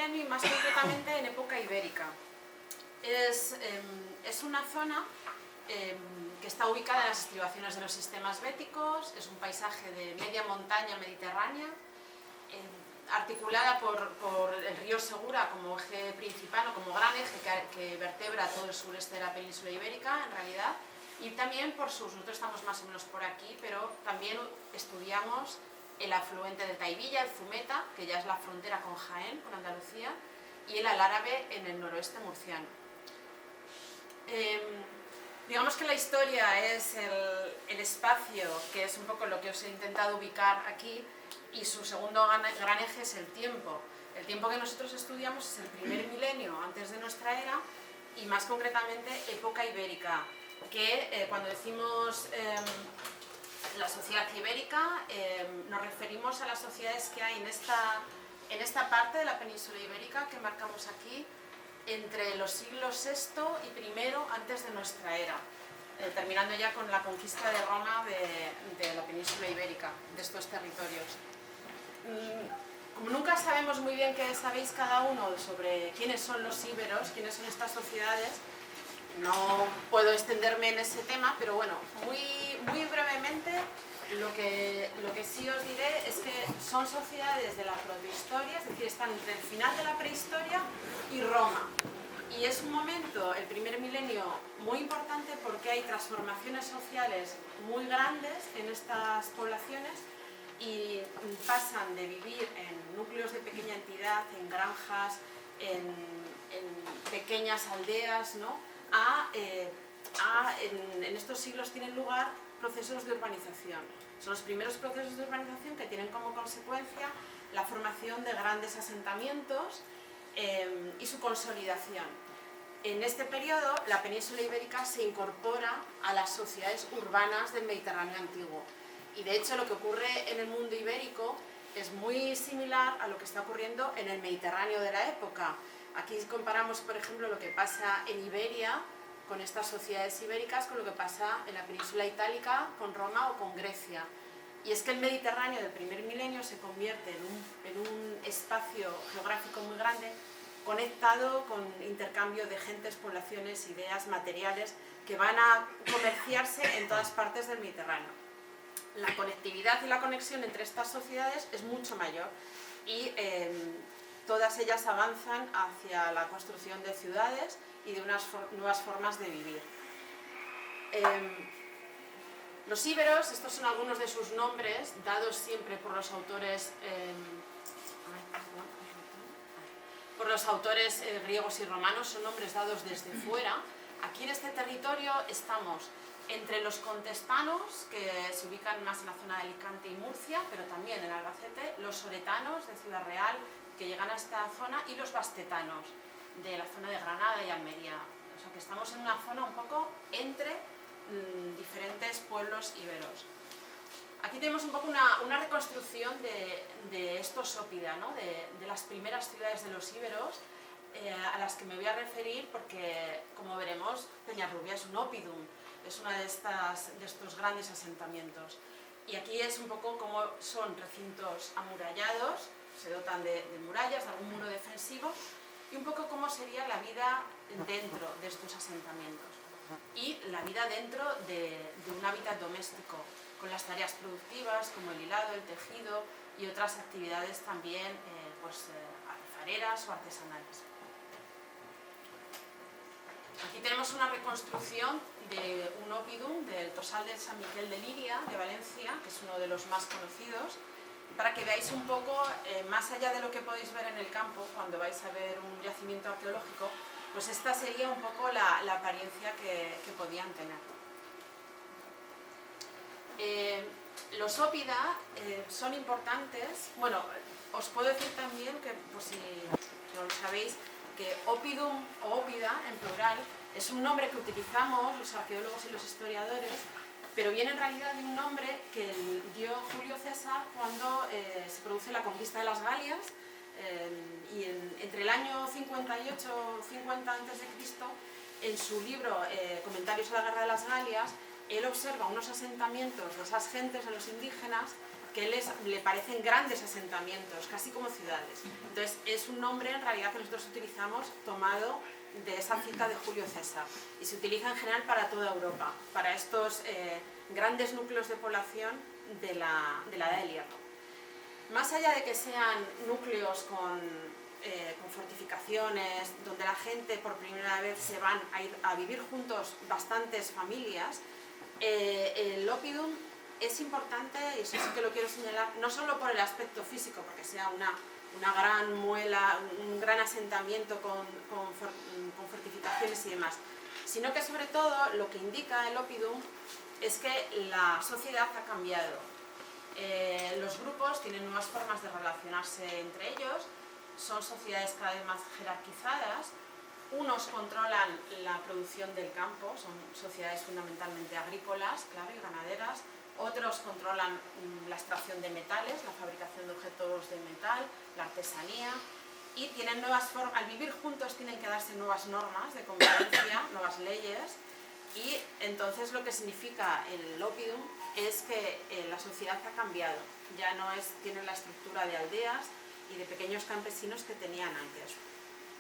milenio y más concretamente en época ibérica. Es una zona que está ubicada en las estribaciones de los sistemas béticos, es un paisaje de media montaña mediterránea, articulada por el río Segura como eje principal o como gran eje que vertebra todo el sureste de la península ibérica, en realidad, y también nosotros estamos más o menos por aquí, pero también estudiamos el afluente del Taivilla, el Zumeta, que ya es la frontera con Jaén, con Andalucía, y el Alárabe en el noroeste murciano. Digamos que la historia es el espacio, que es un poco lo que os he intentado ubicar aquí, y su segundo gran eje es el tiempo. El tiempo que nosotros estudiamos es el primer milenio antes de nuestra era, y más concretamente época ibérica, que cuando decimos la sociedad ibérica, nos referimos a las sociedades que hay en esta parte de la península ibérica que marcamos aquí, entre los siglos VI y I antes de nuestra era, terminando ya con la conquista de Roma de la península ibérica, de estos territorios. Como nunca sabemos muy bien qué sabéis cada uno sobre quiénes son los íberos, quiénes son estas sociedades, no puedo extenderme en ese tema, pero bueno, muy brevemente lo que sí os diré es que son sociedades de la protohistoria, es decir, están entre el final de la prehistoria y Roma. Y es un momento, el primer milenio, muy importante porque hay transformaciones sociales muy grandes en estas poblaciones y pasan de vivir en núcleos de pequeña entidad, en granjas, en pequeñas aldeas, ¿no? En estos siglos tienen lugar procesos de urbanización. Son los primeros procesos de urbanización que tienen como consecuencia la formación de grandes asentamientos y su consolidación. En este periodo, la península ibérica se incorpora a las sociedades urbanas del Mediterráneo antiguo. Y de hecho, lo que ocurre en el mundo ibérico es muy similar a lo que está ocurriendo en el Mediterráneo de la época. Aquí comparamos, por ejemplo, lo que pasa en Iberia con estas sociedades ibéricas con lo que pasa en la península itálica con Roma o con Grecia. Y es que el Mediterráneo del primer milenio se convierte en un espacio geográfico muy grande, conectado con intercambio de gentes, poblaciones, ideas, materiales que van a comerciarse en todas partes del Mediterráneo. La conectividad y la conexión entre estas sociedades es mucho mayor y todas ellas avanzan hacia la construcción de ciudades y de unas nuevas formas de vivir. Los íberos, estos son algunos de sus nombres, dados siempre por los autores, griegos y romanos, son nombres dados desde fuera. Aquí en este territorio estamos entre los contestanos, que se ubican más en la zona de Alicante y Murcia, pero también en Albacete, los oretanos de Ciudad Real, que llegan a esta zona, y los bastetanos, de la zona de Granada y Almería. O sea que estamos en una zona un poco entre diferentes pueblos íberos. Aquí tenemos un poco una reconstrucción de estos ópida, ¿no? de las primeras ciudades de los íberos, a las que me voy a referir porque, como veremos, Peñarrubia es un oppidum, es una de estos grandes asentamientos. Y aquí es un poco como son recintos amurallados, se dotan de murallas, de algún muro defensivo, y un poco cómo sería la vida dentro de estos asentamientos. Y la vida dentro de un hábitat doméstico, con las tareas productivas como el hilado, el tejido y otras actividades también alfareras o artesanales. Aquí tenemos una reconstrucción de un oppidum del Tosal de San Miquel de Liria, de Valencia, que es uno de los más conocidos, para que veáis un poco, más allá de lo que podéis ver en el campo, cuando vais a ver un yacimiento arqueológico, pues esta sería un poco la apariencia que podían tener. Los ópida son importantes. Bueno, os puedo decir también que, por si no lo sabéis, que oppidum o ópida, en plural, es un nombre que utilizamos los arqueólogos y los historiadores, pero viene en realidad de un nombre que dio Julio César cuando se produce la conquista de las Galias, y entre el año 58-50 a.C., en su libro Comentarios a la Guerra de las Galias, él observa unos asentamientos de esas gentes, de los indígenas, que le parecen grandes asentamientos, casi como ciudades. Entonces es un nombre en realidad que nosotros utilizamos tomado de esa cita de Julio César y se utiliza en general para toda Europa, para estos grandes núcleos de población de la Edad del Hierro. Más allá de que sean núcleos con fortificaciones, donde la gente por primera vez se van a ir a vivir juntos bastantes familias, el oppidum es importante, y eso sí que lo quiero señalar, no solo por el aspecto físico, porque sea una gran muela, un gran asentamiento con fortificaciones y demás, sino que sobre todo lo que indica el oppidum es que la sociedad ha cambiado. Los grupos tienen nuevas formas de relacionarse entre ellos, son sociedades cada vez más jerarquizadas, unos controlan la producción del campo, son sociedades fundamentalmente agrícolas, claro, y ganaderas, otros controlan la extracción de metales, la fabricación de objetos de metal, la artesanía, y tienen nuevas formas, al vivir juntos tienen que darse nuevas normas de convivencia, nuevas leyes, y entonces lo que significa el oppidum es que la sociedad ha cambiado, ya no tienen la estructura de aldeas y de pequeños campesinos que tenían antes.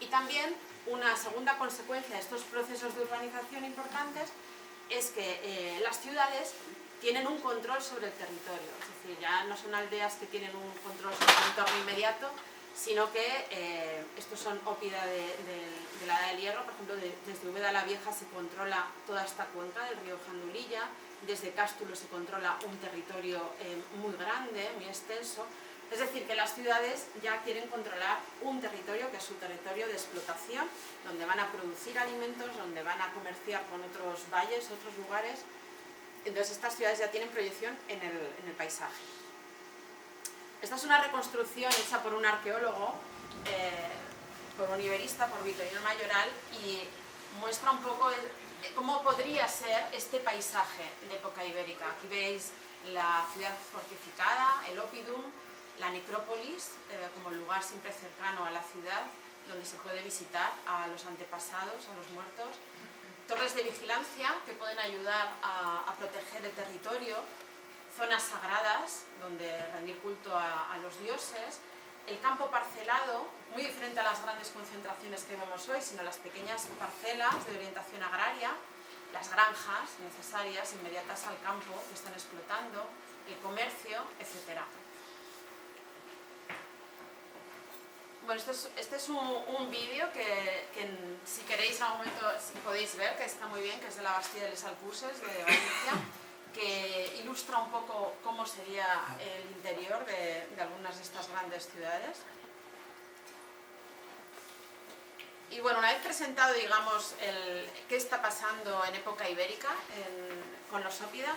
Y también una segunda consecuencia de estos procesos de urbanización importantes es que las ciudades tienen un control sobre el territorio, es decir, ya no son aldeas que tienen un control sobre el entorno inmediato, sino que estos son ópida de la Edad del Hierro, por ejemplo, desde Úbeda la Vieja se controla toda esta cuenca del río Jandulilla, desde Cástulo se controla un territorio muy grande, muy extenso. Es decir, que las ciudades ya quieren controlar un territorio que es su territorio de explotación, donde van a producir alimentos, donde van a comerciar con otros valles, otros lugares. Entonces estas ciudades ya tienen proyección en el paisaje. Esta es una reconstrucción hecha por un arqueólogo, por un iberista, por Victorino Mayoral, y muestra un poco cómo podría ser este paisaje de época ibérica. Aquí veis la ciudad fortificada, el oppidum, la necrópolis, como lugar siempre cercano a la ciudad, donde se puede visitar a los antepasados, a los muertos. Torres de vigilancia que pueden ayudar a proteger el territorio, zonas sagradas donde rendir culto a los dioses, el campo parcelado, muy diferente a las grandes concentraciones que vemos hoy, sino las pequeñas parcelas de orientación agraria, las granjas necesarias, inmediatas al campo, que están explotando, el comercio, etc. Bueno, este es un vídeo que si queréis en algún momento si podéis ver, que está muy bien, que es de la Bastilla de les Alcuses de Valencia, que ilustra un poco cómo sería el interior de algunas de estas grandes ciudades. Y bueno, una vez presentado, digamos, qué está pasando en época ibérica con los ópida,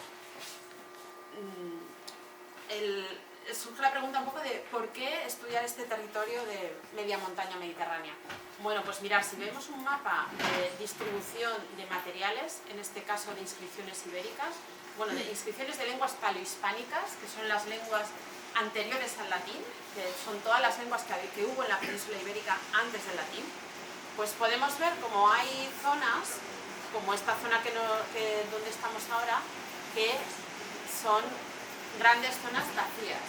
surge la pregunta un poco de por qué estudiar este territorio de media montaña mediterránea. Bueno, pues mirar, si vemos un mapa de distribución de materiales, en este caso de inscripciones ibéricas, bueno, de inscripciones de lenguas paleohispánicas, que son las lenguas anteriores al latín, que son todas las lenguas que hubo en la península ibérica antes del latín, pues podemos ver como hay zonas, como esta zona donde estamos ahora, que son grandes zonas vacías,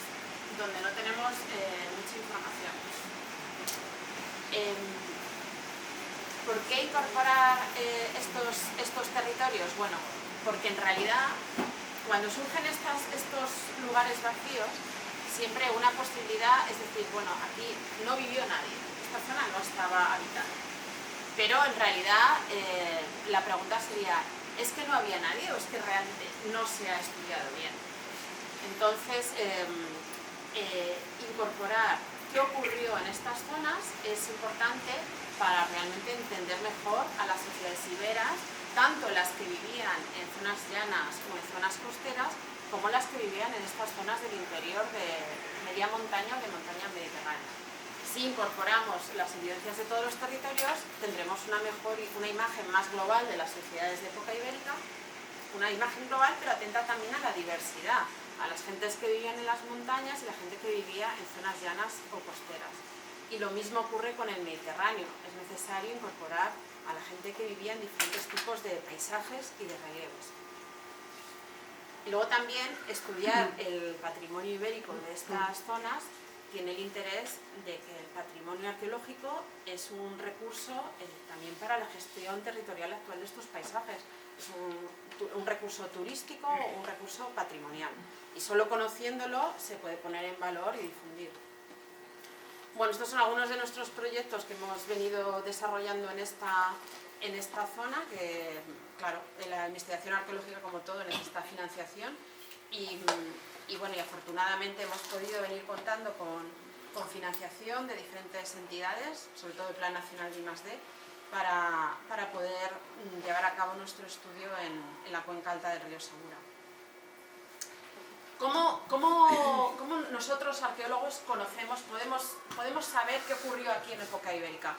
donde no tenemos mucha información. ¿Por qué incorporar estos territorios? Bueno, porque en realidad cuando surgen estos lugares vacíos, siempre una posibilidad es decir, bueno, aquí no vivió nadie, esta zona no estaba habitada. Pero en realidad la pregunta sería, ¿es que no había nadie o es que realmente no se ha estudiado bien? Entonces, incorporar qué ocurrió en estas zonas es importante para realmente entender mejor a las sociedades iberas, tanto las que vivían en zonas llanas o en zonas costeras, como las que vivían en estas zonas del interior de media montaña o de montaña mediterránea. Si incorporamos las evidencias de todos los territorios, tendremos una imagen más global de las sociedades de época ibérica, una imagen global pero atenta también a la diversidad, a las gentes que vivían en las montañas y la gente que vivía en zonas llanas o costeras. Y lo mismo ocurre con el Mediterráneo, es necesario incorporar a la gente que vivía en diferentes tipos de paisajes y de relieves. Y luego también estudiar el patrimonio ibérico de estas zonas tiene el interés de que el patrimonio arqueológico es un recurso también para la gestión territorial actual de estos paisajes. Es un recurso turístico o un recurso patrimonial. Y solo conociéndolo se puede poner en valor y difundir. Bueno, estos son algunos de nuestros proyectos que hemos venido desarrollando en esta zona, que, claro, la investigación arqueológica, como todo, necesita financiación y afortunadamente hemos podido venir contando con financiación de diferentes entidades, sobre todo el Plan Nacional de I+D, para poder llevar a cabo nuestro estudio en la cuenca alta del río Segura. ¿Cómo nosotros, arqueólogos, podemos saber qué ocurrió aquí en época ibérica?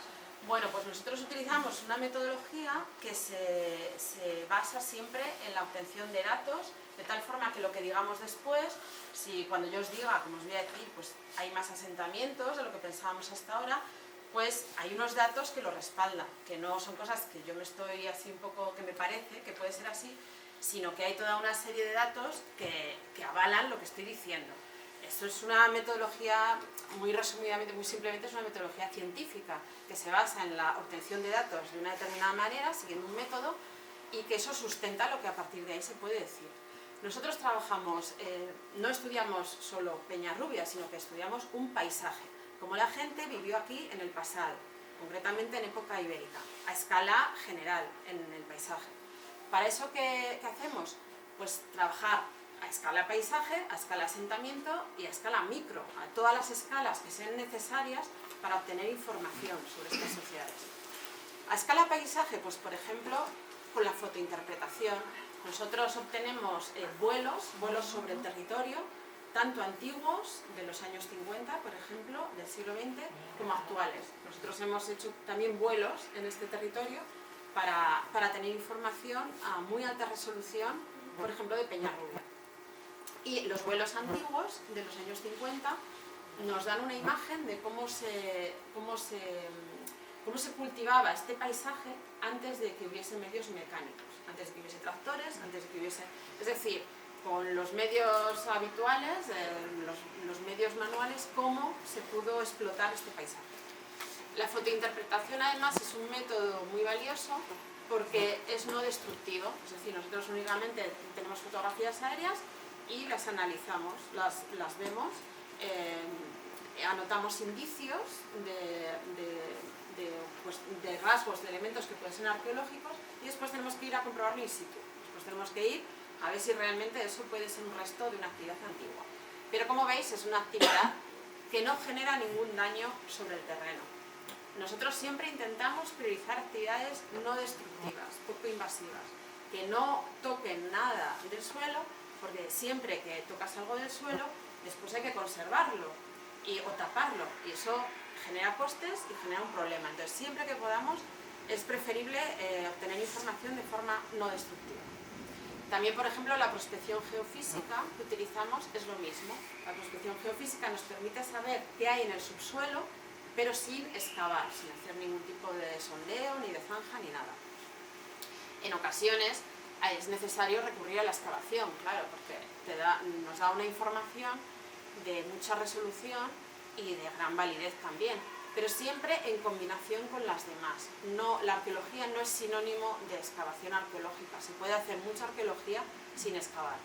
Bueno, pues nosotros utilizamos una metodología que se basa siempre en la obtención de datos, de tal forma que lo que digamos después, si cuando yo os diga, como os voy a decir, pues hay más asentamientos de lo que pensábamos hasta ahora, pues hay unos datos que lo respaldan, que no son cosas que yo me estoy así un poco, que me parece que puede ser así, sino que hay toda una serie de datos que avalan lo que estoy diciendo. Esto es una metodología, muy resumidamente, muy simplemente, es una metodología científica que se basa en la obtención de datos de una determinada manera, siguiendo un método, y que eso sustenta lo que a partir de ahí se puede decir. Nosotros trabajamos, no estudiamos solo Peñarrubia, sino que estudiamos un paisaje, como la gente vivió aquí en el pasado, concretamente en época ibérica, a escala general en el paisaje. ¿Para eso qué hacemos? Pues trabajar a escala paisaje, a escala asentamiento y a escala micro, a todas las escalas que sean necesarias para obtener información sobre estas sociedades. A escala paisaje, pues por ejemplo, con la fotointerpretación, nosotros obtenemos vuelos sobre el territorio, tanto antiguos, de los años 50, por ejemplo, del siglo XX, como actuales. Nosotros hemos hecho también vuelos en este territorio para tener información a muy alta resolución, por ejemplo, de Peñarrubia. Y los vuelos antiguos, de los años 50, nos dan una imagen de cómo se cultivaba este paisaje antes de que hubiese medios mecánicos, antes de que hubiese tractores, antes de que hubiese... Es decir, con los medios habituales, los medios manuales, cómo se pudo explotar este paisaje. La fotointerpretación, además, es un método muy valioso porque es no destructivo, es decir, nosotros únicamente tenemos fotografías aéreas y las analizamos, las vemos, anotamos indicios de rasgos, de elementos que pueden ser arqueológicos, y después tenemos que ir a comprobarlo in situ. Después tenemos que ir a ver si realmente eso puede ser un resto de una actividad antigua. Pero como veis, es una actividad que no genera ningún daño sobre el terreno. Nosotros siempre intentamos priorizar actividades no destructivas, poco invasivas, que no toquen nada del suelo, porque siempre que tocas algo del suelo, después hay que conservarlo o taparlo, y eso genera costes y genera un problema. Entonces, siempre que podamos, es preferible obtener información de forma no destructiva. También, por ejemplo, la prospección geofísica que utilizamos es lo mismo. La prospección geofísica nos permite saber qué hay en el subsuelo, pero sin excavar, sin hacer ningún tipo de sondeo, ni de zanja, ni nada. En ocasiones es necesario recurrir a la excavación, claro, porque nos da una información de mucha resolución y de gran validez también, pero siempre en combinación con las demás. La arqueología no es sinónimo de excavación arqueológica, se puede hacer mucha arqueología sin excavar.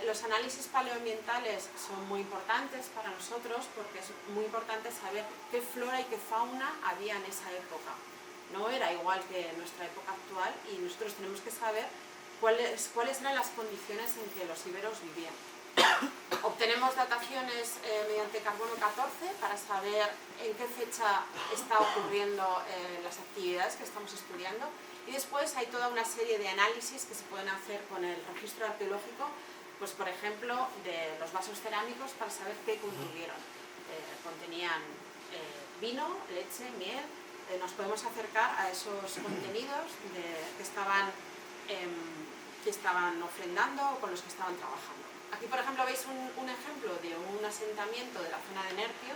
Los análisis paleoambientales son muy importantes para nosotros porque es muy importante saber qué flora y qué fauna había en esa época. No era igual que en nuestra época actual, y nosotros tenemos que saber cuáles eran las condiciones en que los íberos vivían. Obtenemos dataciones mediante carbono 14 para saber en qué fecha está ocurriendo las actividades que estamos estudiando, y después hay toda una serie de análisis que se pueden hacer con el registro arqueológico, pues por ejemplo de los vasos cerámicos, para saber qué contuvieron. Contenían vino, leche, miel. Nos podemos acercar a esos contenidos que estaban ofrendando o con los que estaban trabajando. Aquí, por ejemplo, veis un ejemplo de un asentamiento de la zona de Nerpio,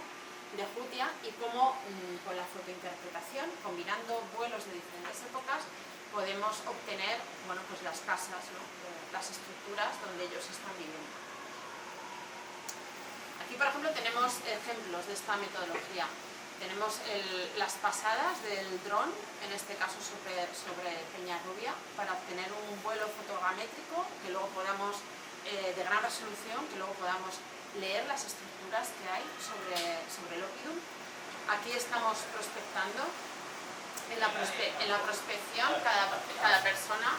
de Jutia, y cómo con la fotointerpretación, combinando vuelos de diferentes épocas, podemos obtener, bueno, pues las casas, ¿no? las estructuras donde ellos están viviendo. Aquí, por ejemplo, tenemos ejemplos de esta metodología. Tenemos las pasadas del dron, en este caso sobre Peñarrubia, para obtener un vuelo fotogramétrico que luego podamos, de gran resolución, que luego podamos leer las estructuras que hay sobre el Oppidum. Aquí estamos prospectando. En la prospección, cada persona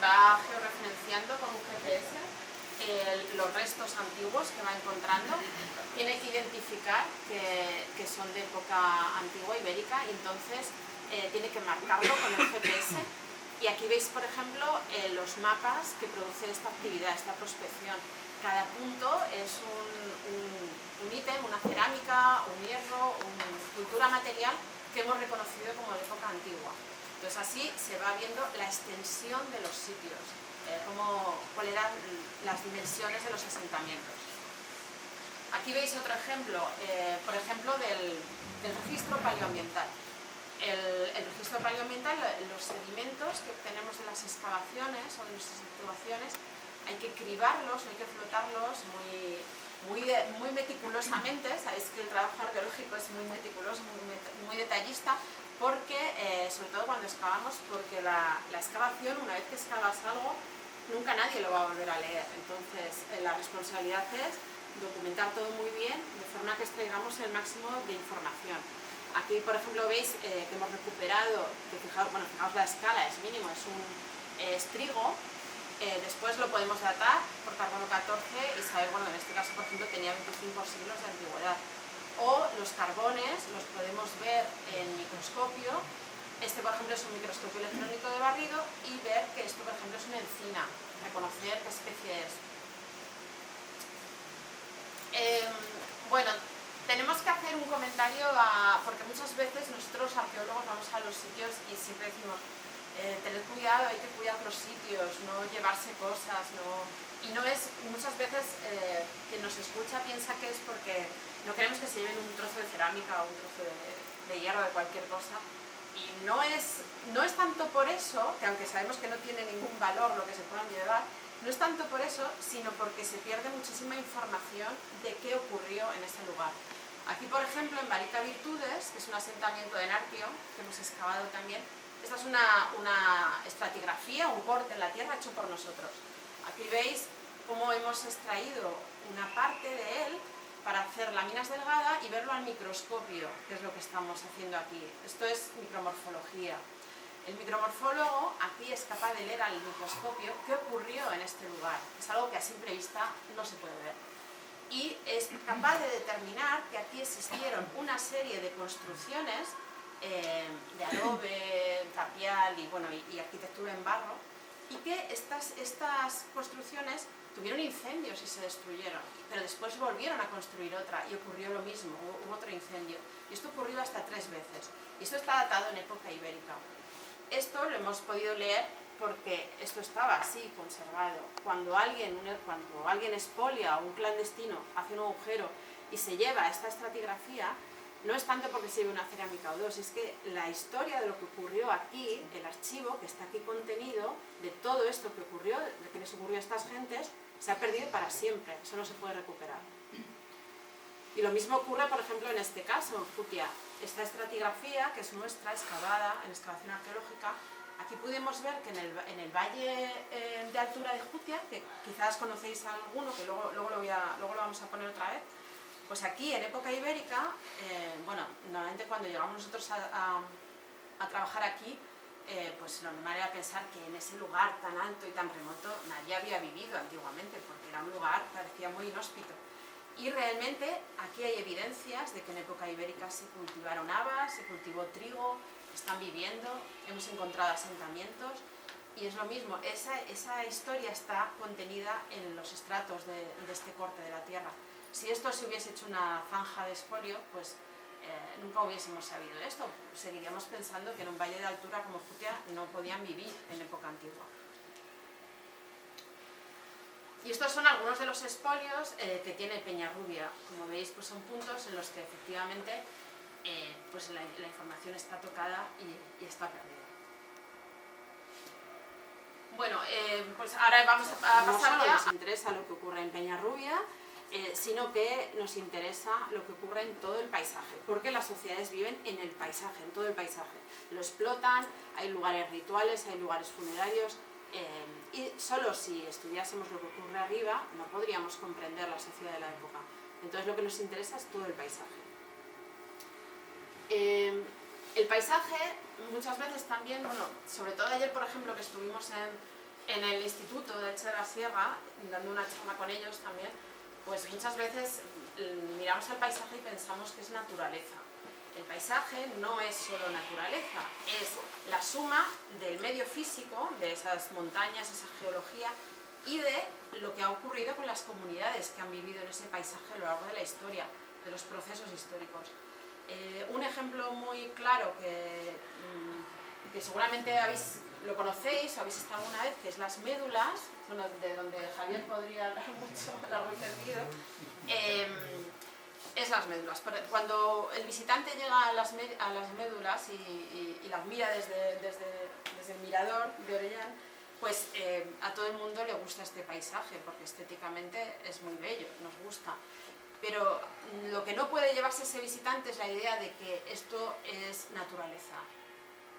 va georreferenciando con un GPS los restos antiguos que va encontrando. Tiene que identificar que son de época antigua ibérica y entonces tiene que marcarlo con el GPS. Y aquí veis, por ejemplo, los mapas que produce esta actividad, esta prospección. Cada punto es un ítem, una cerámica, un hierro, una escultura material que hemos reconocido como de época antigua. Entonces así se va viendo la extensión de los sitios, cuáles eran las dimensiones de los asentamientos. Aquí veis otro ejemplo, por ejemplo, del registro paleoambiental. El registro paleoambiental, los sedimentos que obtenemos de las excavaciones o de nuestras excavaciones, hay que cribarlos, hay que flotarlos muy meticulosamente. Sabéis que el trabajo arqueológico es muy meticuloso, muy detallista, porque, sobre todo cuando excavamos, porque la excavación, una vez que excavas algo, nunca nadie lo va a volver a leer. Entonces, la responsabilidad es documentar todo muy bien, de forma que extraigamos el máximo de información. Aquí, por ejemplo, veis que hemos recuperado, fijaos la escala, es mínimo, es trigo. Después lo podemos datar por carbono 14 y saber, en este caso, por ejemplo, tenía 25 siglos de antigüedad. O los carbones los podemos ver en microscopio. Este, por ejemplo, es un microscopio electrónico de barrido y ver que esto, por ejemplo, es una encina. Reconocer qué especie es. Tenemos que hacer un comentario porque muchas veces nosotros arqueólogos vamos a los sitios y siempre decimos tener cuidado, hay que cuidar los sitios, no llevarse cosas, y no es, muchas veces quien nos escucha piensa que es porque no queremos que se lleven un trozo de cerámica o un trozo de hierro, de cualquier cosa, y no es tanto por eso, que aunque sabemos que no tiene ningún valor lo que se puedan llevar, no es tanto por eso, sino porque se pierde muchísima información de qué ocurrió en ese lugar. Aquí, por ejemplo, en Varica Virtudes, que es un asentamiento de Narpio, que hemos excavado también, esta es una estratigrafía, un corte en la tierra hecho por nosotros. Aquí veis cómo hemos extraído una parte de él para hacer láminas delgadas y verlo al microscopio, que es lo que estamos haciendo aquí. Esto es micromorfología. El micromorfólogo aquí es capaz de leer al microscopio qué ocurrió en este lugar. Es algo que a simple vista no se puede ver. Y es capaz de determinar que aquí existieron una serie de construcciones de adobe, tapial y arquitectura en barro, y que estas construcciones tuvieron incendios y se destruyeron, pero después volvieron a construir otra y ocurrió lo mismo, hubo otro incendio, y esto ocurrió hasta 3 veces, y esto está datado en época ibérica. Esto lo hemos podido leer porque esto estaba así, conservado. Cuando alguien expolia o un clandestino hace un agujero y se lleva esta estratigrafía, no es tanto porque se lleve una cerámica o dos, es que la historia de lo que ocurrió aquí, el archivo que está aquí contenido, de todo esto que ocurrió, de que les ocurrió a estas gentes, se ha perdido para siempre, eso no se puede recuperar. Y lo mismo ocurre, por ejemplo, en este caso, en Futia. Esta estratigrafía, que es nuestra, excavada en excavación arqueológica, aquí pudimos ver que en el valle de altura de Jutia, que quizás conocéis a alguno, que luego lo vamos a poner otra vez, pues aquí en época ibérica, normalmente cuando llegamos nosotros a trabajar aquí, pues lo normal era pensar que en ese lugar tan alto y tan remoto nadie había vivido antiguamente, porque era un lugar que parecía muy inhóspito. Y realmente aquí hay evidencias de que en época ibérica se cultivaron habas, se cultivó trigo, están viviendo, hemos encontrado asentamientos y es lo mismo, esa historia está contenida en los estratos de este corte de la tierra. Si esto se hubiese hecho una zanja de expolio, pues nunca hubiésemos sabido esto. Seguiríamos pensando que en un valle de altura como Futia no podían vivir en época antigua. Y estos son algunos de los expolios que tiene Peñarrubia. Como veis, pues son puntos en los que efectivamente pues la información está tocada y está perdida. Bueno, pues ahora vamos a No pasar solo ya. nos interesa lo que ocurre en Peñarrubia, sino que nos interesa lo que ocurre en todo el paisaje, porque las sociedades viven en el paisaje, en todo el paisaje. Lo explotan, hay lugares rituales, hay lugares funerarios, y solo si estudiásemos lo que ocurre arriba no podríamos comprender la sociedad de la época. Entonces lo que nos interesa es todo el paisaje. El paisaje muchas veces también, bueno, sobre todo ayer por ejemplo que estuvimos en el Instituto de Elche de la Sierra, dando una charla con ellos también, pues muchas veces miramos al paisaje y pensamos que es naturaleza. El paisaje no es solo naturaleza, es la suma del medio físico, de esas montañas, esa geología, y de lo que ha ocurrido con las comunidades que han vivido en ese paisaje a lo largo de la historia, de los procesos históricos. Un ejemplo muy claro que seguramente lo conocéis o habéis estado alguna vez, que es las médulas, bueno, de donde Javier podría hablar mucho, largo y tendido, es las médulas. Cuando el visitante llega a las médulas y las mira desde el mirador de Orellán, pues a todo el mundo le gusta este paisaje, porque estéticamente es muy bello, nos gusta. Pero lo que no puede llevarse ese visitante es la idea de que esto es naturaleza.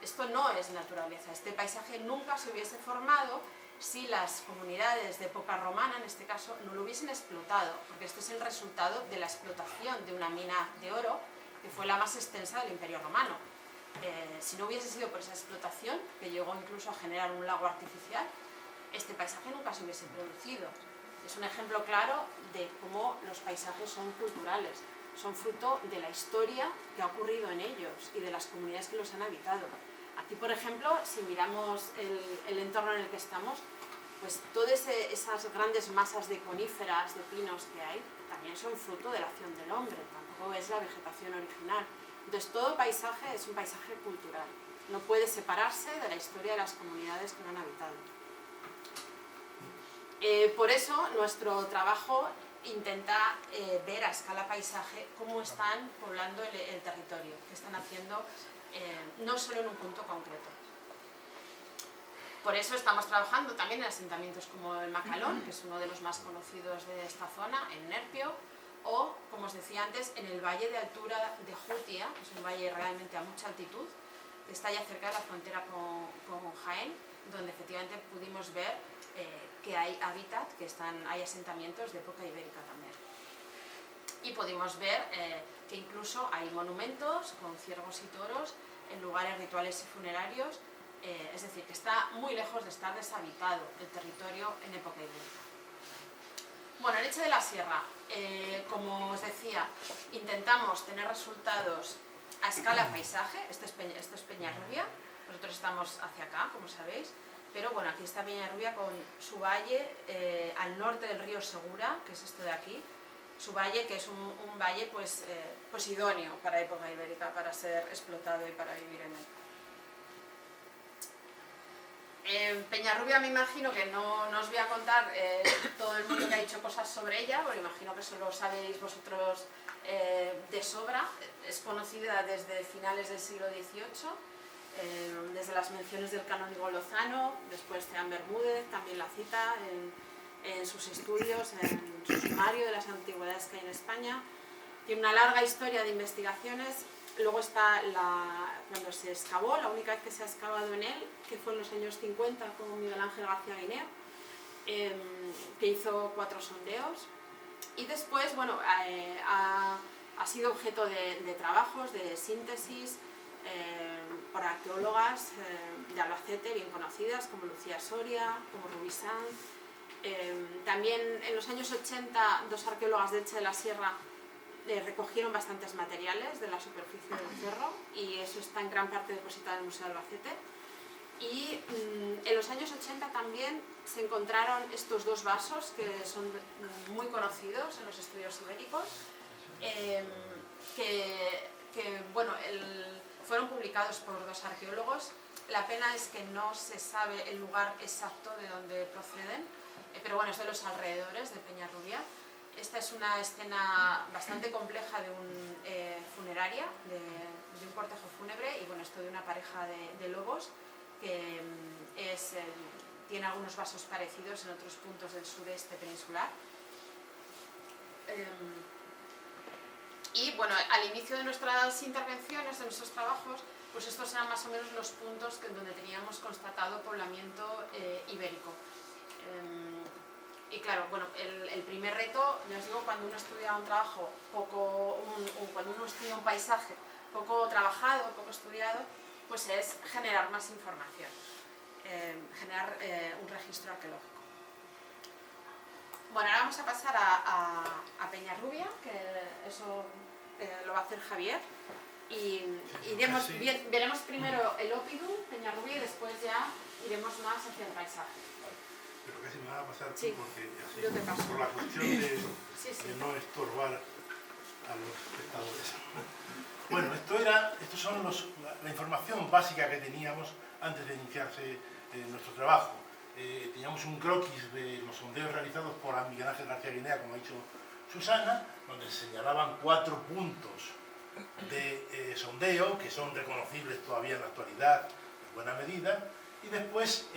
Esto no es naturaleza. Este paisaje nunca se hubiese formado si las comunidades de época romana, en este caso, no lo hubiesen explotado, porque este es el resultado de la explotación de una mina de oro que fue la más extensa del Imperio Romano. Si no hubiese sido por esa explotación, que llegó incluso a generar un lago artificial, este paisaje nunca se hubiese producido. Es un ejemplo claro de cómo los paisajes son culturales, son fruto de la historia que ha ocurrido en ellos y de las comunidades que los han habitado. Aquí, por ejemplo, si miramos el entorno en el que estamos, pues todas esas grandes masas de coníferas, de pinos que hay, también son fruto de la acción del hombre, tampoco es la vegetación original. Entonces, todo paisaje es un paisaje cultural, no puede separarse de la historia de las comunidades que lo han habitado. Por eso nuestro trabajo intenta ver a escala paisaje cómo están poblando el territorio, qué están haciendo, no solo en un punto concreto. Por eso estamos trabajando también en asentamientos como el Macalón, que es uno de los más conocidos de esta zona, en Nerpio, o, como os decía antes, en el valle de altura de Jutia, que es un valle realmente a mucha altitud, que está ya cerca de la frontera con Jaén, donde efectivamente pudimos ver que hay hábitat, hay asentamientos de época ibérica también. Y pudimos ver que incluso hay monumentos con ciervos y toros en lugares rituales y funerarios, es decir, que está muy lejos de estar deshabitado el territorio en época ibérica. Bueno, en Elche de la Sierra, como os decía, intentamos tener resultados a escala paisaje. Esto es Peñarrubia, nosotros estamos hacia acá, como sabéis, pero bueno, aquí está Peñarrubia con su valle al norte del río Segura, que es esto de aquí, su valle, que es un valle pues idóneo para época ibérica, para ser explotado y para vivir en él. Peñarrubia me imagino que no os voy a contar todo el mundo que ha dicho cosas sobre ella, porque imagino que solo sabéis vosotros de sobra. Es conocida desde finales del siglo XVIII, desde las menciones del canónigo Lozano, después Ceán Bermúdez también la cita en sus estudios, en su sumario de las antigüedades que hay en España. Tiene una larga historia de investigaciones. Luego está cuando se excavó, la única vez que se ha excavado en él, que fue en los años 50 con Miguel Ángel García Guineo, que hizo 4 sondeos. Y después, bueno, ha sido objeto de trabajos, de síntesis, por arqueólogas de Albacete bien conocidas, como Lucía Soria, como Rubí Sanz. También en los años 80, 2 arqueólogas de Elche de la Sierra recogieron bastantes materiales de la superficie del cerro, y eso está en gran parte depositado en el Museo de Albacete. Y en los años 80 también se encontraron estos 2 vasos que son muy conocidos en los estudios ibéricos, que bueno, fueron publicados por 2 arqueólogos. La pena es que no se sabe el lugar exacto de donde proceden, pero bueno, es de los alrededores de Peñarrubia. Esta es una escena bastante compleja de funeraria, de un cortejo fúnebre, y bueno, esto de una pareja de lobos que tiene algunos vasos parecidos en otros puntos del sureste peninsular. Y bueno, al inicio de nuestras intervenciones, de nuestros trabajos, pues estos eran más o menos los puntos donde teníamos constatado poblamiento ibérico. Y claro, bueno, el primer reto, ya os digo, cuando uno estudia un trabajo cuando uno estudia un paisaje poco trabajado, poco estudiado, pues es generar más información, generar un registro arqueológico. Bueno, ahora vamos a pasar a Peñarrubia, que eso lo va a hacer Javier. Y veremos primero el Oppidum, Peñarrubia, y después ya iremos más hacia el paisaje. Pero casi me va a pasar sí, porque así, yo te paso. por la cuestión de no estorbar a los espectadores. Bueno, estos son la información básica que teníamos antes de iniciarse nuestro trabajo. Teníamos un croquis de los sondeos realizados por Miguel Ángel García Guinea, como ha dicho Susana, donde se señalaban 4 puntos de sondeo que son reconocibles todavía en la actualidad en buena medida, y después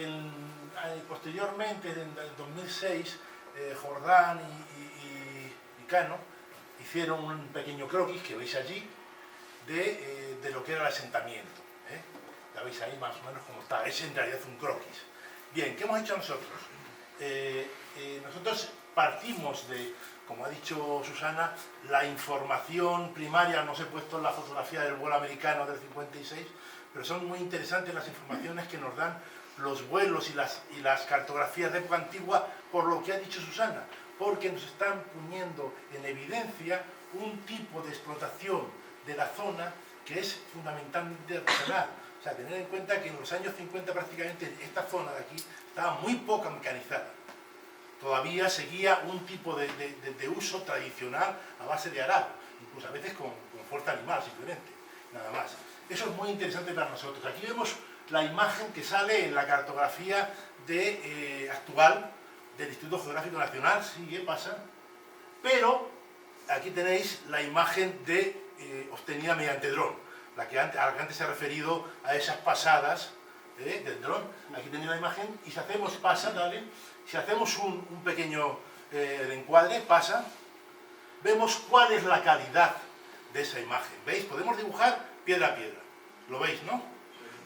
posteriormente en 2006 Jordán y Cano hicieron un pequeño croquis que veis allí de lo que era el asentamiento, ya veis ahí más o menos cómo está. Es en realidad un croquis. Bien, ¿qué hemos hecho nosotros? Nosotros partimos de, como ha dicho Susana, la información primaria. No os he puesto la fotografía del vuelo americano del 56, pero son muy interesantes las informaciones que nos dan los vuelos y las cartografías de época antigua, por lo que ha dicho Susana, porque nos están poniendo en evidencia un tipo de explotación de la zona que es fundamentalmente artesanal. O sea, tener en cuenta que en los años 50 prácticamente esta zona de aquí estaba muy poco mecanizada. Todavía seguía un tipo de uso tradicional a base de arado, incluso a veces con fuerza animal simplemente, nada más. Eso es muy interesante para nosotros. Aquí vemos la imagen que sale en la cartografía actual del Instituto Geográfico Nacional, sigue, pasa, pero aquí tenéis la imagen obtenida mediante dron, a la que antes se ha referido a esas pasadas del dron. Aquí tenéis la imagen y si hacemos, si hacemos un pequeño encuadre, vemos cuál es la calidad de esa imagen. ¿Veis? Podemos dibujar piedra a piedra. ¿Lo veis, no?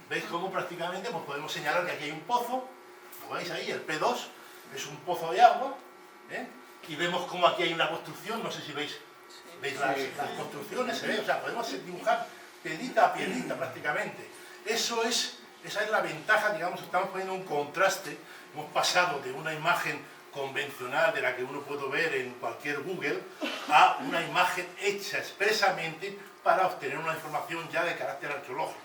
¿Veis cómo prácticamente pues podemos señalar que aquí hay un pozo? ¿Lo veis ahí? El P2 es un pozo de agua. Y vemos cómo aquí hay una construcción. No sé si veis las construcciones. O sea, podemos dibujar piedrita a piedrita prácticamente. Esa es la ventaja, digamos, estamos poniendo un contraste. Hemos pasado de una imagen convencional de la que uno puede ver en cualquier Google a una imagen hecha expresamente para obtener una información ya de carácter arqueológico.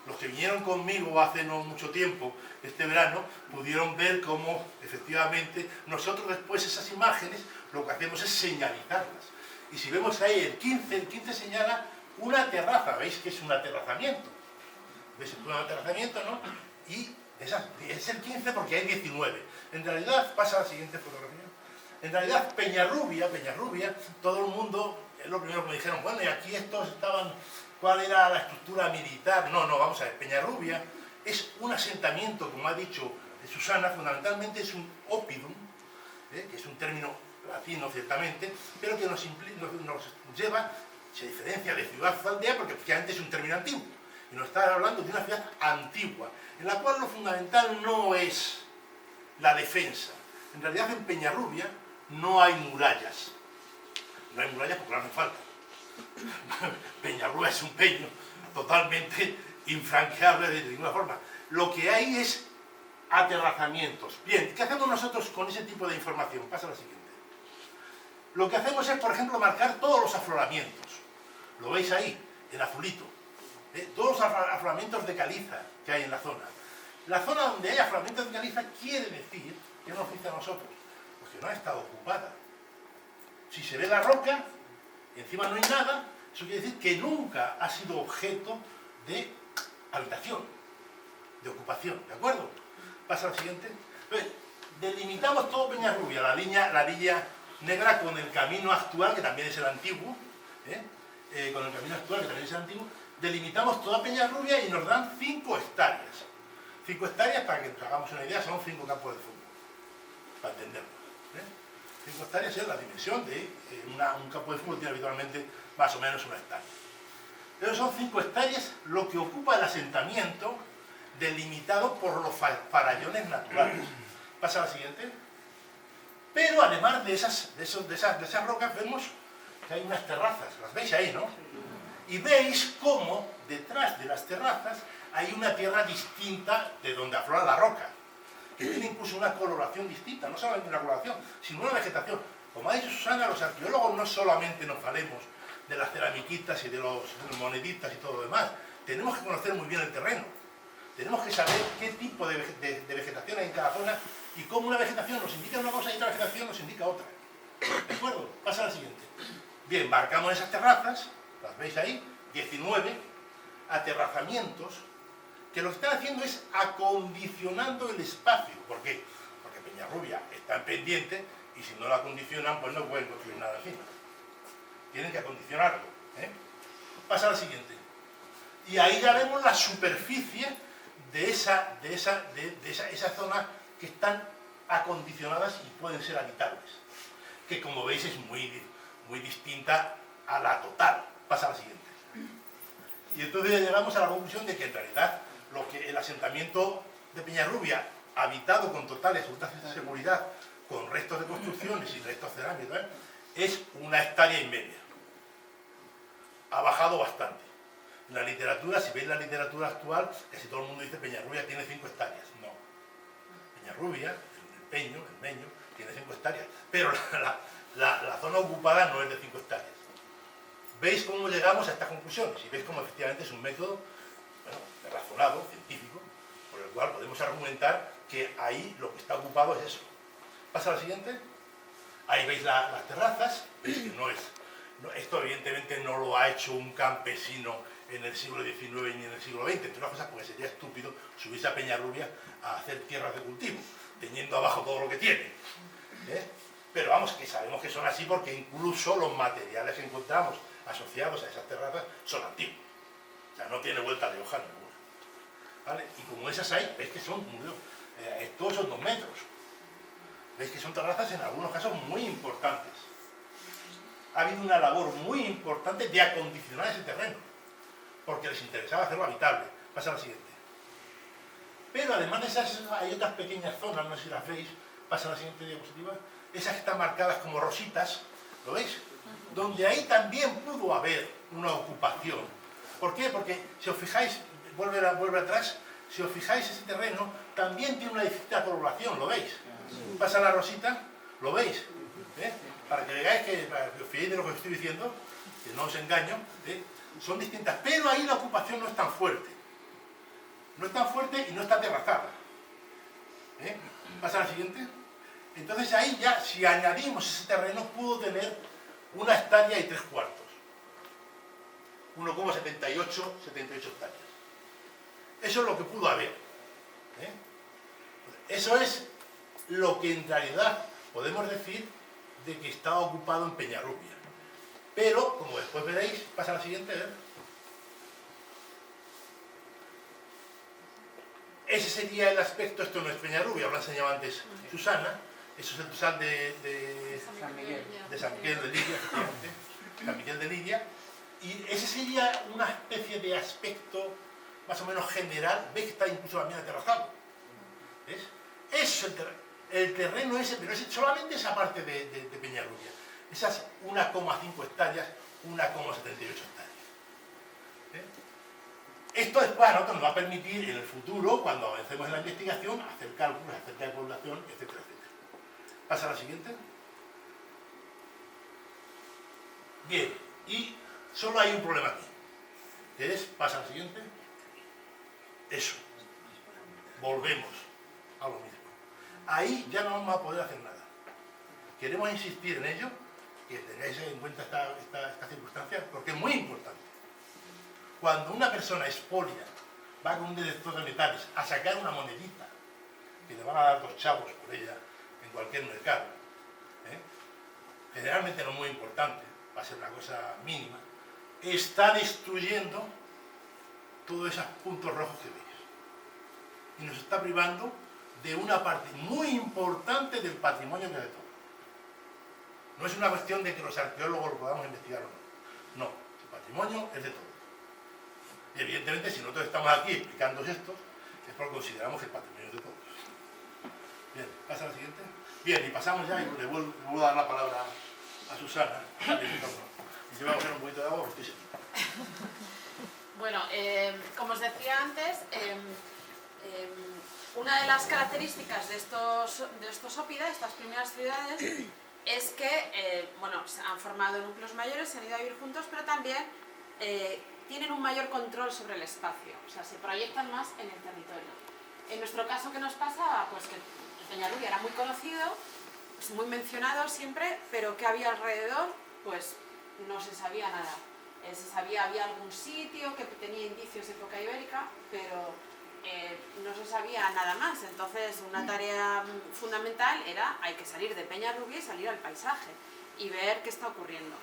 Los que vinieron conmigo hace no mucho tiempo, este verano, pudieron ver cómo efectivamente nosotros después esas imágenes lo que hacemos es señalizarlas. Y si vemos ahí el 15 señala una terraza, veis que es un aterrazamiento. ¿Veis? Es un aterrazamiento, ¿no? Y es el 15 porque hay 19. En realidad, pasa a la siguiente fotografía. En realidad, Peñarrubia, todo el mundo, es lo primero que me dijeron, bueno, y aquí estos estaban, ¿cuál era la estructura militar? No, vamos a ver, Peñarrubia es un asentamiento, como ha dicho Susana, fundamentalmente es un oppidum, que es un término latino ciertamente, pero que nos lleva, se diferencia de ciudad o aldea, porque efectivamente es un término antiguo, y nos está hablando de una ciudad antigua, en la cual lo fundamental no es la defensa. En realidad en Peñarrubia no hay murallas. No hay murallas porque no hacen falta. Peñarrubia es un peño totalmente infranqueable de ninguna forma. Lo que hay es aterrazamientos. Bien, ¿qué hacemos nosotros con ese tipo de información? Pasa a la siguiente. Lo que hacemos es, por ejemplo, marcar todos los afloramientos. Lo veis ahí, en azulito. Todos los afloramientos de caliza que hay en la zona. La zona donde hay afloramientos de caliza quiere decir, ¿qué nos dice a nosotros? Pues que no ha estado ocupada. Si se ve la roca, y encima no hay nada, eso quiere decir que nunca ha sido objeto de habitación, de ocupación, ¿de acuerdo? Pasa al siguiente. Entonces, delimitamos todo Peñarrubia, la línea negra con el camino actual, que también es el antiguo, con el camino actual, que también es el antiguo, delimitamos toda Peñarrubia y nos dan 5 hectáreas. 5 hectáreas, para que nos hagamos una idea, son 5 campos de fútbol, para entenderlo. 5 hectáreas es la dimensión de un campo de fútbol, tiene habitualmente más o menos 1 hectárea. Pero son 5 hectáreas lo que ocupa el asentamiento delimitado por los farallones naturales. Pasa a la siguiente. Pero además de esas rocas vemos que hay unas terrazas, las veis ahí, ¿no? Y veis cómo detrás de las terrazas hay una tierra distinta de donde aflora la roca, que tiene incluso una coloración distinta, no solamente una coloración, sino una vegetación. Como ha dicho Susana, los arqueólogos no solamente nos valemos de las ceramiquitas y de los moneditas y todo lo demás, tenemos que conocer muy bien el terreno, tenemos que saber qué tipo de vegetación hay en cada zona y cómo una vegetación nos indica una cosa y otra vegetación nos indica otra. ¿De acuerdo? Pasa a la siguiente. Bien, marcamos esas terrazas, las veis ahí, 19 aterrazamientos, que lo que están haciendo es acondicionando el espacio. ¿Por qué? Porque Peñarrubia está en pendiente y si no la acondicionan, pues no pueden construir nada encima. Tienen que acondicionarlo. Pasa a la siguiente. Y ahí ya vemos la superficie de esa zona que están acondicionadas y pueden ser habitables. Que como veis es muy distinta a la total. Pasa a la siguiente. Y entonces ya llegamos a la conclusión de que en realidad lo que el asentamiento de Peñarrubia, habitado con total y absoluta seguridad, con restos de construcciones y restos cerámicos, es 1,5 hectáreas. Ha bajado bastante. En la literatura, si veis la literatura actual, casi todo el mundo dice Peñarrubia tiene 5 hectáreas. No. Peñarrubia, el Meño, tiene 5 hectáreas. Pero la zona ocupada no es de 5 hectáreas. ¿Veis cómo llegamos a estas conclusiones? Y veis cómo efectivamente es un método razonado, científico, por el cual podemos argumentar que ahí lo que está ocupado es eso. Pasa a la siguiente. Ahí veis las terrazas. Veis que esto evidentemente no lo ha hecho un campesino en el siglo XIX ni en el siglo XX, entre otras cosas porque sería estúpido subirse a Peñarrubia a hacer tierras de cultivo, teniendo abajo todo lo que tiene. Pero vamos, que sabemos que son así porque incluso los materiales que encontramos asociados a esas terrazas son antiguos. O sea, no tiene vuelta de hoja ninguna. ¿Vale? Y como esas hay, veis que son todos son 2 metros. Veis que son terrazas en algunos casos muy importantes. Ha habido una labor muy importante de acondicionar ese terreno, porque les interesaba hacerlo habitable. Pasa a la siguiente. Pero además de esas, hay otras pequeñas zonas, no sé si las veis, pasa a la siguiente diapositiva, esas que están marcadas como rositas, ¿lo veis? Donde ahí también pudo haber una ocupación. ¿Por qué? Porque si os fijáis, vuelve atrás, si os fijáis ese terreno, también tiene una distinta coloración, ¿lo veis? Pasa la rosita, ¿lo veis? Para que veáis para que os fiéis de lo que os estoy diciendo, que no os engaño, son distintas, pero ahí la ocupación no es tan fuerte. No es tan fuerte y no está terrazada. Pasa a la siguiente. Entonces ahí ya, si añadimos ese terreno, pudo tener 1 hectárea y 3 cuartos. 1,78 hectáreas. Eso es lo que pudo haber. Eso es lo que en realidad podemos decir de que estaba ocupado en Peñarrubia. Pero, como después veréis, pasa a la siguiente, ese sería el aspecto, esto no es Peñarrubia, lo ha enseñado antes Susana, eso es el tosal de San Miguel de Lidia, efectivamente, San Miguel de Lidia, y ese sería una especie de aspecto más o menos general. Veis que está incluso la mina aterrazado. ¿Ves? Eso es el terreno ese, pero es solamente esa parte de Peñarrubia. Esas 1,5 hectáreas, 1,78 hectáreas. Esto después a nosotros nos va a permitir en el futuro, cuando avancemos en la investigación, hacer cálculos acerca de población, etcétera, etcétera. Pasa a la siguiente. Bien, y solo hay un problema aquí, que es, pasa a la siguiente, eso. Volvemos a lo mismo. Ahí ya no vamos a poder hacer nada. Queremos insistir en ello, que tengáis en cuenta esta circunstancia, porque es muy importante. Cuando una persona expolia, va con un detector de metales a sacar una monedita, que le van a dar 2 chavos por ella en cualquier mercado, generalmente no es muy importante, va a ser una cosa mínima, está destruyendo todos esos puntos rojos que veis. y nos está privando de una parte muy importante del patrimonio que es de todos. No es una cuestión de que los arqueólogos lo podamos investigar o no. No, el patrimonio es de todos. Y evidentemente, si nosotros estamos aquí explicando esto, es porque consideramos que el patrimonio es de todos. Bien, pasa a la siguiente. Bien, y pasamos ya, y le vuelvo a dar la palabra a Susana. Y yo voy a coger un poquito de agua porque estoy seco. Bueno, como os decía antes, una de las características de estos ópida, estas primeras ciudades, es que bueno, se han formado núcleos mayores, se han ido a vivir juntos, pero también tienen un mayor control sobre el espacio, o sea, se proyectan más en el territorio. En nuestro caso, ¿qué nos pasa? Pues que Peñarrubia era muy conocido, pues muy mencionado siempre, pero ¿qué había alrededor? Pues no se sabía nada. Se sabía, había algún sitio que tenía indicios de época ibérica, pero no se sabía nada más. Entonces, una tarea fundamental era, hay que salir de Peñarrubia y salir al paisaje y ver qué está ocurriendo.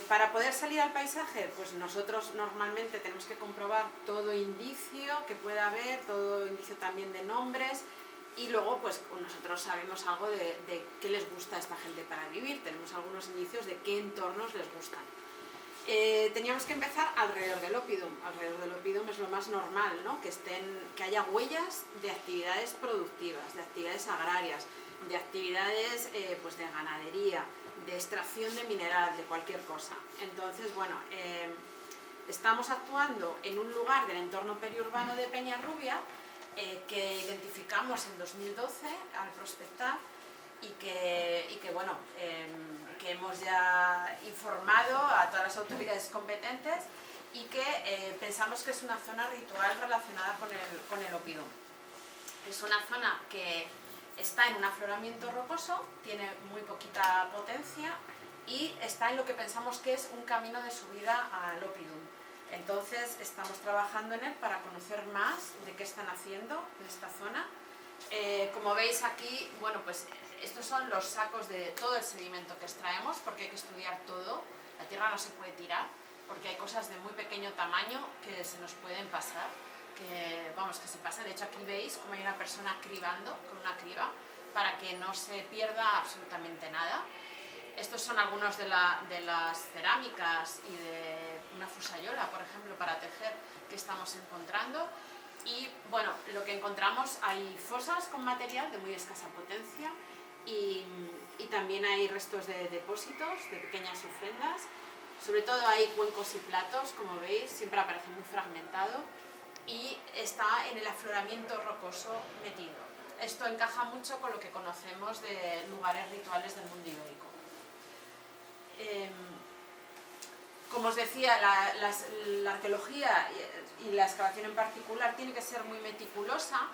Para poder salir al paisaje, pues nosotros normalmente tenemos que comprobar todo indicio que pueda haber, todo indicio también de nombres, y luego pues nosotros sabemos algo de qué les gusta a esta gente para vivir, tenemos algunos indicios de qué entornos les gustan. Teníamos que empezar alrededor del Oppidum. Alrededor del Oppidum es lo más normal, ¿no? Que haya huellas de actividades productivas, de actividades agrarias, de actividades pues de ganadería, de extracción de mineral, de cualquier cosa. Entonces, bueno, estamos actuando en un lugar del entorno periurbano de Peñarrubia que identificamos en 2012 al prospectar y que bueno, que hemos ya informado a todas las autoridades competentes y que pensamos que es una zona ritual relacionada con el Oppidum. Es una zona que está en un afloramiento rocoso, tiene muy poquita potencia y está en lo que pensamos que es un camino de subida al Oppidum. Entonces estamos trabajando en él para conocer más de qué están haciendo en esta zona. Como veis aquí, bueno, pues estos son los sacos de todo el sedimento que extraemos, porque hay que estudiar todo. La tierra no se puede tirar, porque hay cosas de muy pequeño tamaño que se nos pueden pasar, que se pasan. De hecho, aquí veis cómo hay una persona cribando con una criba para que no se pierda absolutamente nada. Estos son algunos de las cerámicas y de una fusayola, por ejemplo, para tejer, que estamos encontrando. Y bueno, lo que encontramos, hay fosas con material de muy escasa potencia y también hay restos de depósitos, de pequeñas ofrendas. Sobre todo hay cuencos y platos, como veis, siempre aparece muy fragmentado y está en el afloramiento rocoso metido. Esto encaja mucho con lo que conocemos de lugares rituales del mundo ibérico. Como os decía, la arqueología y la excavación en particular tiene que ser muy meticulosa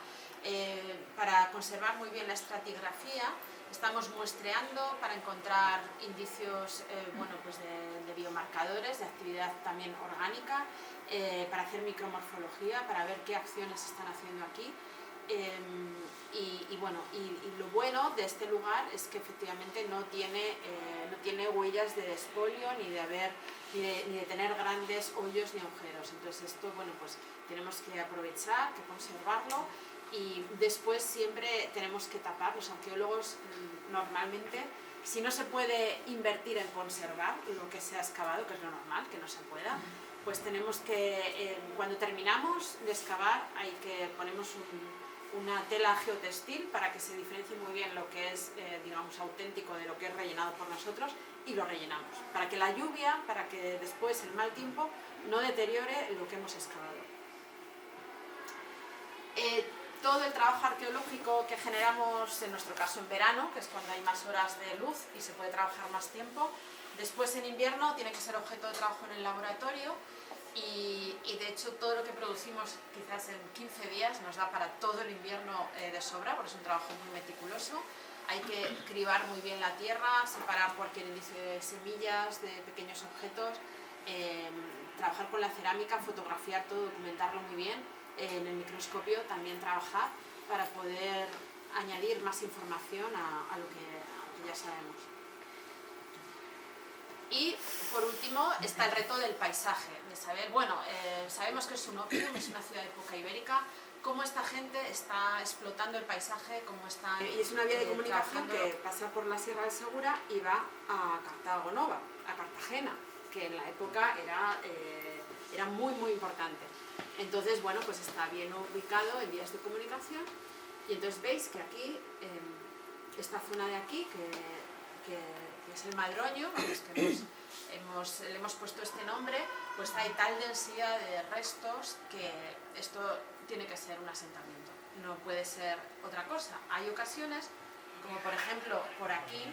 para conservar muy bien la estratigrafía. Estamos muestreando para encontrar indicios bueno, pues de biomarcadores, de actividad también orgánica, para hacer micromorfología, para ver qué acciones se están haciendo aquí. Y lo bueno de este lugar es que efectivamente no tiene huellas de expolio ni de tener grandes hoyos ni agujeros. Entonces esto, bueno, pues tenemos que aprovechar, que conservarlo y después siempre tenemos que tapar. Los arqueólogos normalmente, si no se puede invertir en conservar lo que se ha excavado, que es lo normal, que no se pueda, pues tenemos que, cuando terminamos de excavar, ponemos una tela geotextil para que se diferencie muy bien lo que es, digamos, auténtico de lo que es rellenado por nosotros y lo rellenamos, para que la lluvia, para que después el mal tiempo no deteriore lo que hemos excavado. Todo el trabajo arqueológico que generamos, en nuestro caso en verano, que es cuando hay más horas de luz y se puede trabajar más tiempo, después en invierno tiene que ser objeto de trabajo en el laboratorio. Y de hecho todo lo que producimos quizás en 15 días nos da para todo el invierno de sobra, porque es un trabajo muy meticuloso. Hay que cribar muy bien la tierra, separar cualquier indicio de semillas, de pequeños objetos, trabajar con la cerámica, fotografiar todo, documentarlo muy bien, en el microscopio también trabajar para poder añadir más información a lo que ya sabemos. Y por último está el reto del paisaje, de saber, bueno, sabemos que es un Oppidum, es una ciudad de época ibérica, cómo esta gente está explotando el paisaje, cómo está... Y es una vía de comunicación trabajando. que pasa por la Sierra del Segura y va a Cartago Nova, a Cartagena, que en la época era muy muy importante. Entonces, bueno, pues está bien ubicado en vías de comunicación y entonces veis que aquí, esta zona de aquí, que es el Madroño, a los que le hemos puesto este nombre, pues hay tal densidad de restos que esto tiene que ser un asentamiento, no puede ser otra cosa. Hay ocasiones, como por ejemplo por aquí,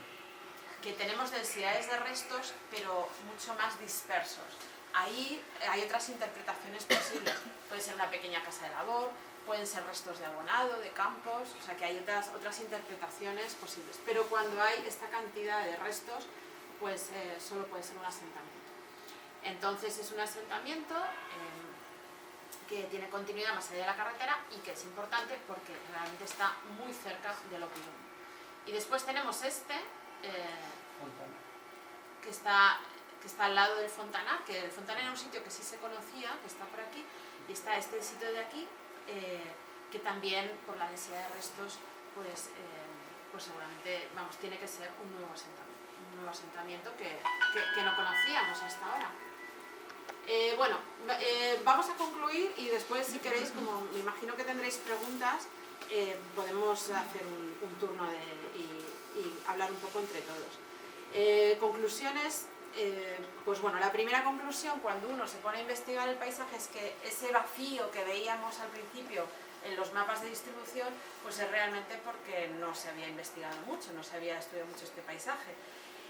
que tenemos densidades de restos pero mucho más dispersos. Ahí hay otras interpretaciones posibles, puede ser una pequeña casa de labor, pueden ser restos de abonado, de campos, o sea que hay otras interpretaciones posibles. Pero cuando hay esta cantidad de restos, pues solo puede ser un asentamiento. Entonces es un asentamiento que tiene continuidad más allá de la carretera y que es importante porque realmente está muy cerca del Opilum. Y después tenemos que está al lado del Fontanar, que el Fontanar era un sitio que sí se conocía, que está por aquí, y está este sitio de aquí, que también por la densidad de restos pues seguramente tiene que ser un nuevo asentamiento que no conocíamos hasta ahora. Vamos a concluir y después, si queréis, como me imagino que tendréis preguntas, podemos hacer un turno y hablar un poco entre todos. Conclusiones. Pues bueno, la primera conclusión cuando uno se pone a investigar el paisaje es que ese vacío que veíamos al principio en los mapas de distribución pues es realmente porque no se había investigado mucho, no se había estudiado mucho este paisaje.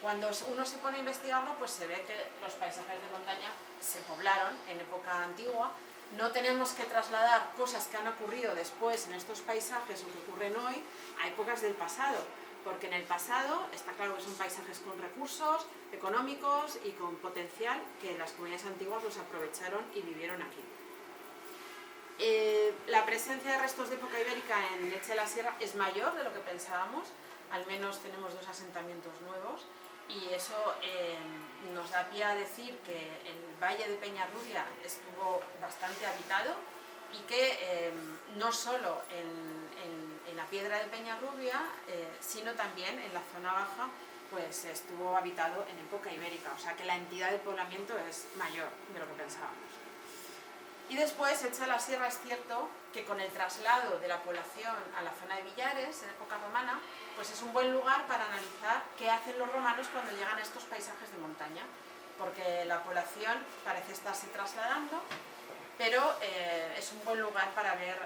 Cuando uno se pone a investigarlo pues se ve que los paisajes de montaña se poblaron en época antigua. No tenemos que trasladar cosas que han ocurrido después en estos paisajes o que ocurren hoy a épocas del pasado, porque en el pasado está claro que son paisajes con recursos económicos y con potencial que las comunidades antiguas los aprovecharon y vivieron aquí. La presencia de restos de época ibérica en Leche de la Sierra es mayor de lo que pensábamos, al menos tenemos 2 asentamientos nuevos y eso nos da pie a decir que el Valle de Peñarrubia estuvo bastante habitado y que no solo en la piedra de Peñarrubia, sino también en la zona baja, pues estuvo habitado en época ibérica, o sea que la entidad de poblamiento es mayor de lo que pensábamos. Y después, hecha la sierra, es cierto que con el traslado de la población a la zona de Villares, en época romana, pues es un buen lugar para analizar qué hacen los romanos cuando llegan a estos paisajes de montaña, porque la población parece estarse trasladando, pero es un buen lugar para ver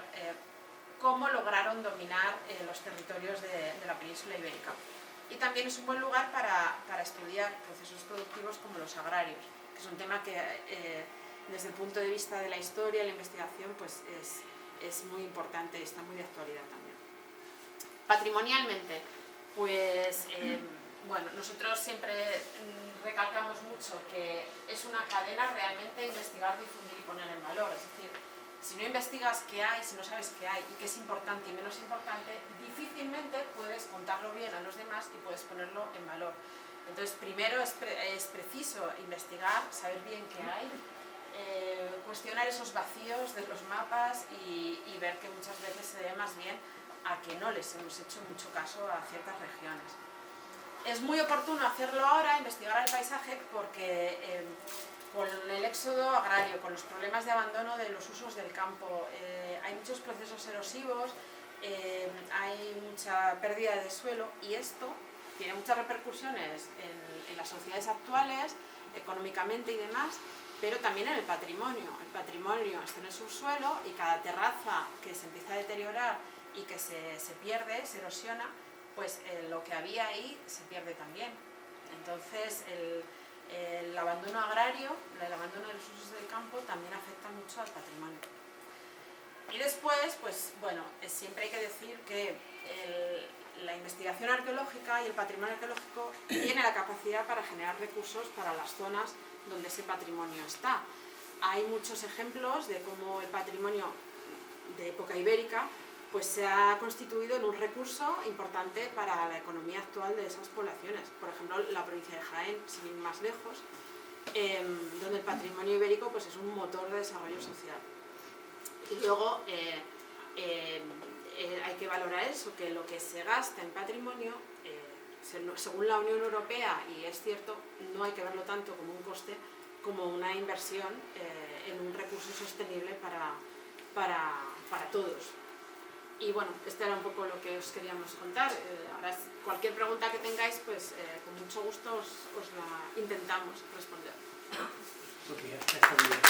cómo lograron dominar los territorios de la península ibérica. Y también es un buen lugar para estudiar procesos productivos como los agrarios, que es un tema que desde el punto de vista de la historia y la investigación pues es muy importante y está muy de actualidad también. Patrimonialmente, pues bueno, nosotros siempre recalcamos mucho que es una cadena realmente investigar, difundir y poner en valor, es decir, si no investigas qué hay, si no sabes qué hay y qué es importante y menos importante, difícilmente puedes contarlo bien a los demás y puedes ponerlo en valor. Entonces, primero es preciso investigar, saber bien qué hay, cuestionar esos vacíos de los mapas y ver que muchas veces se debe más bien a que no les hemos hecho mucho caso a ciertas regiones. Es muy oportuno hacerlo ahora, investigar el paisaje, porque con el éxodo agrario, con los problemas de abandono de los usos del campo, hay muchos procesos erosivos, hay mucha pérdida de suelo y esto tiene muchas repercusiones en las sociedades actuales, económicamente y demás, pero también en el patrimonio. El patrimonio está en el subsuelo y cada terraza que se empieza a deteriorar y que se pierde, se erosiona, pues lo que había ahí se pierde también. Entonces el abandono agrario, el abandono de los usos del campo también afecta mucho al patrimonio. Y después, pues bueno, siempre hay que decir que la investigación arqueológica y el patrimonio arqueológico tiene la capacidad para generar recursos para las zonas donde ese patrimonio está. Hay muchos ejemplos de cómo el patrimonio de época ibérica pues se ha constituido en un recurso importante para la economía actual de esas poblaciones. Por ejemplo, la provincia de Jaén, sin ir más lejos, donde el patrimonio ibérico pues es un motor de desarrollo social. Y luego hay que valorar eso, que lo que se gasta en patrimonio, según la Unión Europea, y es cierto, no hay que verlo tanto como un coste, como una inversión en un recurso sostenible para todos. Y bueno, este era un poco lo que os queríamos contar. Ahora, cualquier pregunta que tengáis, pues con mucho gusto os la intentamos responder. Ok, está bien.